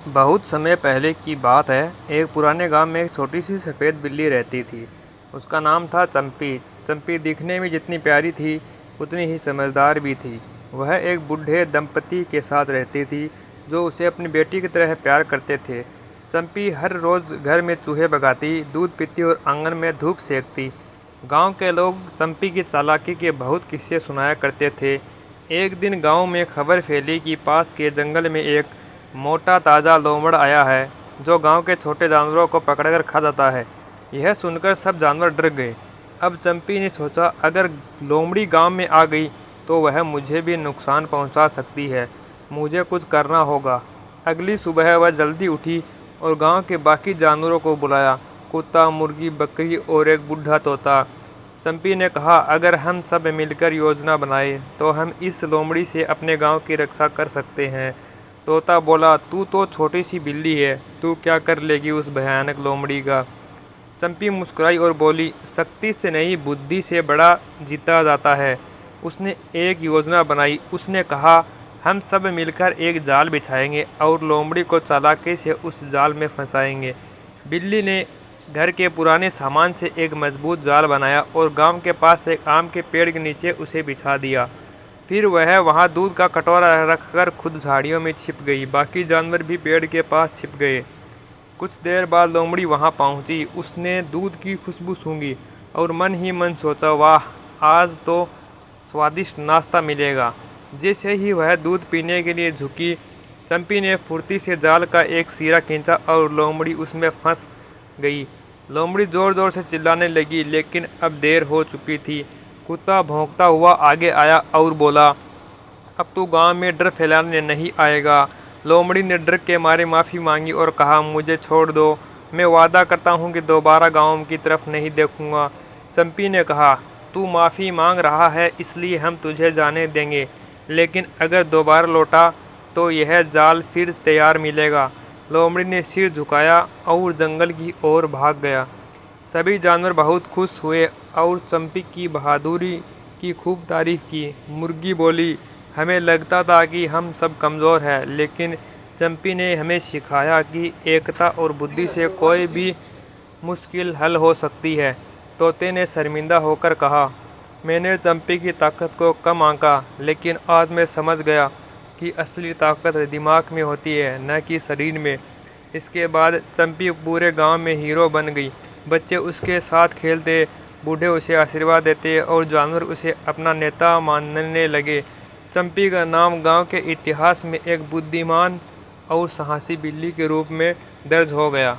बहुत समय पहले की बात है। एक पुराने गांव में एक छोटी सी सफ़ेद बिल्ली रहती थी। उसका नाम था चंपी। चंपी दिखने में जितनी प्यारी थी उतनी ही समझदार भी थी। वह एक बूढ़े दंपति के साथ रहती थी जो उसे अपनी बेटी की तरह प्यार करते थे। चंपी हर रोज़ घर में चूहे भगाती, दूध पीती और आंगन में धूप सेकती। गांव के लोग चंपी की चालाकी के बहुत किस्से सुनाया करते थे। एक दिन गांव में खबर फैली कि पास के जंगल में एक मोटा ताज़ा लोमड़ आया है जो गांव के छोटे जानवरों को पकड़कर खा जाता है। यह सुनकर सब जानवर डर गए। अब चंपी ने सोचा, अगर लोमड़ी गांव में आ गई तो वह मुझे भी नुकसान पहुंचा सकती है। मुझे कुछ करना होगा। अगली सुबह वह जल्दी उठी और गांव के बाकी जानवरों को बुलाया, कुत्ता, मुर्गी, बकरी और एक बूढ़ा तोता। चंपी ने कहा, अगर हम सब मिलकर योजना बनाएं तो हम इस लोमड़ी से अपने गांव की रक्षा कर सकते हैं। तोता बोला, तू तो छोटी सी बिल्ली है, तू क्या कर लेगी उस भयानक लोमड़ी का। चंपी मुस्कुराई और बोली, शक्ति से नहीं बुद्धि से बड़ा जीता जाता है। उसने एक योजना बनाई। उसने कहा, हम सब मिलकर एक जाल बिछाएंगे और लोमड़ी को चालाकी से उस जाल में फंसाएंगे। बिल्ली ने घर के पुराने सामान से एक मजबूत जाल बनाया और गांव के पास एक आम के पेड़ के नीचे उसे बिछा दिया। फिर वह वहां दूध का कटोरा रखकर खुद झाड़ियों में छिप गई। बाकी जानवर भी पेड़ के पास छिप गए। कुछ देर बाद लोमड़ी वहां पहुंची। उसने दूध की खुशबू सूंघी और मन ही मन सोचा, वाह, आज तो स्वादिष्ट नाश्ता मिलेगा। जैसे ही वह दूध पीने के लिए झुकी, चंपी ने फुर्ती से जाल का एक सिरा खींचा और लोमड़ी उसमें फंस गई। लोमड़ी जोर जोर से चिल्लाने लगी, लेकिन अब देर हो चुकी थी। कुत्ता भौंकता हुआ आगे आया और बोला, अब तू गांव में डर फैलाने नहीं आएगा। लोमड़ी ने डर के मारे माफ़ी मांगी और कहा, मुझे छोड़ दो, मैं वादा करता हूं कि दोबारा गांव की तरफ नहीं देखूंगा। चंपी ने कहा, तू माफ़ी मांग रहा है इसलिए हम तुझे जाने देंगे, लेकिन अगर दोबारा लौटा तो यह जाल फिर तैयार मिलेगा। लोमड़ी ने सिर झुकाया और जंगल की ओर भाग गया। सभी जानवर बहुत खुश हुए और चंपी की बहादुरी की खूब तारीफ की। मुर्गी बोली, हमें लगता था कि हम सब कमज़ोर हैं, लेकिन चंपी ने हमें सिखाया कि एकता और बुद्धि से कोई भी मुश्किल हल हो सकती है। तोते ने शर्मिंदा होकर कहा, मैंने चंपी की ताकत को कम आंका, लेकिन आज मैं समझ गया कि असली ताकत दिमाग में होती है, न कि शरीर में। इसके बाद चंपी पूरे गांव में हीरो बन गई। बच्चे उसके साथ खेलते, बूढ़े उसे आशीर्वाद देते और जानवर उसे अपना नेता मानने लगे। चंपी का नाम गांव के इतिहास में एक बुद्धिमान और साहसी बिल्ली के रूप में दर्ज हो गया।